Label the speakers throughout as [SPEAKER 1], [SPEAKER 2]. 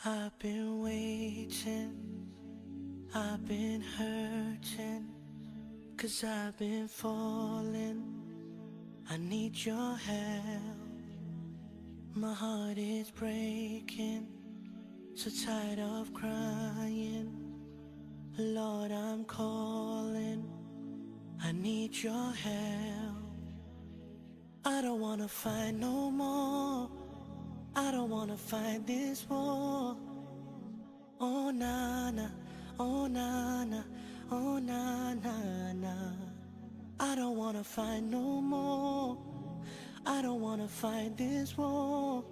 [SPEAKER 1] I've been waiting, I've been hurting, 'cause I've been falling. I need your help. My heart is breaking, so tired of crying. Lord, I'm calling, I need your help. I don't wanna fight no more, I don't wanna fight this war. Oh na na, oh na na, oh na na na. I don't wanna fight no more, I don't wanna fight this war.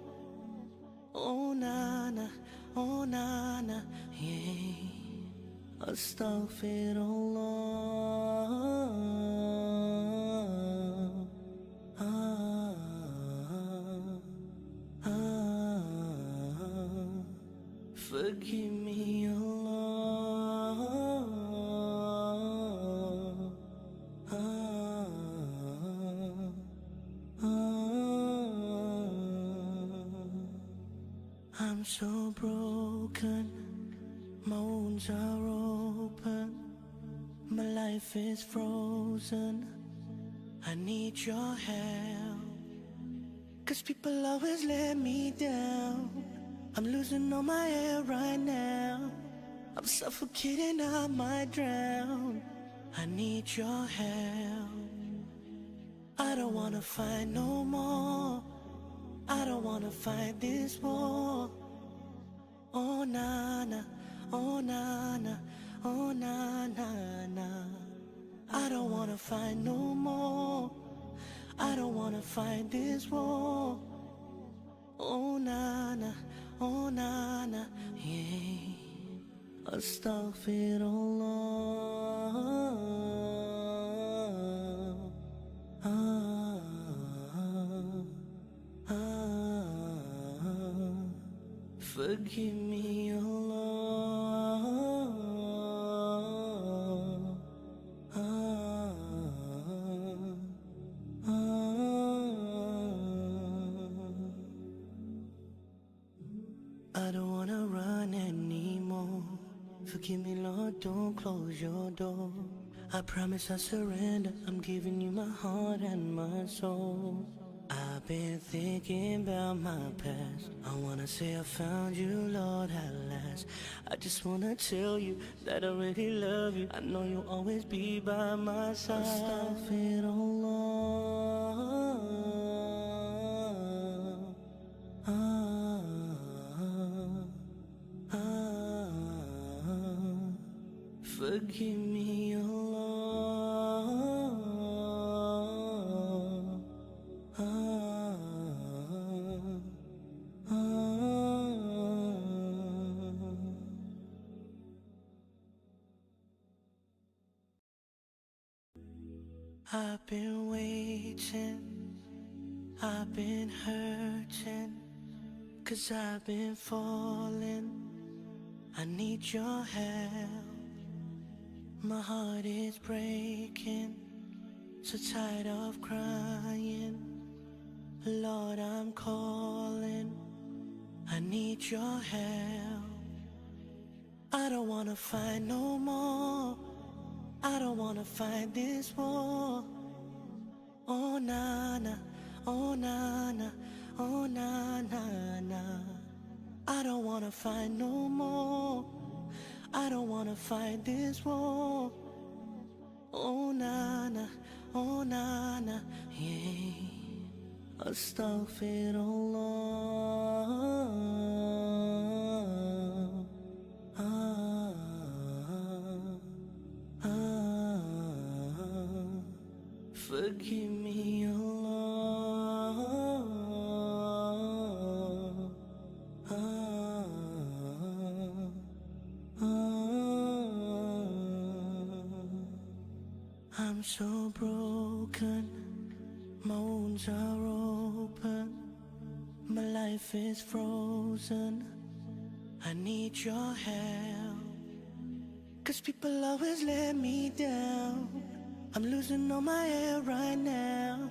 [SPEAKER 1] Oh na na, oh na na, yeah. Astaghfirullah. Forgive me, Allah. I'm so broken, my wounds are open, my life is frozen. I need your help, 'cause people always let me down. I'm losing all my air right now, I'm suffocating, I might drown. I need your help. I don't wanna fight no more, I don't wanna fight this war. Oh na na, oh na na, oh na na na. I don't wanna fight no more, I don't wanna fight this war. Oh na na, oh na na, yeah. Astaghfirullah. Forgive me, Allah. I don't wanna run anymore. Forgive me, Lord, don't close your door. I promise I surrender, I'm giving you my heart and my soul. I've been thinking about my past, I wanna say I found you, Lord, at last. I just wanna tell you that I really love you, I know you'll always be by my side. Forgive me, Allah. I've been waiting, I've been hurting, 'cause I've been falling. I need your help. My heart is breaking, so tired of crying. Lord, I'm calling, I need your help. I don't wanna fight no more, I don't wanna fight this war. Oh na na, oh na na, oh na na na. I don't wanna fight no more, I don't wanna fight this war. Oh na na, oh na na, yeah. Astaghfirullah. Forgive me, Allah. I'm so broken, my wounds are open, my life is frozen. I need your help, 'cause people always let me down. I'm losing all my air right now,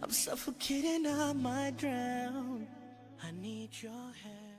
[SPEAKER 1] I'm suffocating, I might drown. I need your help.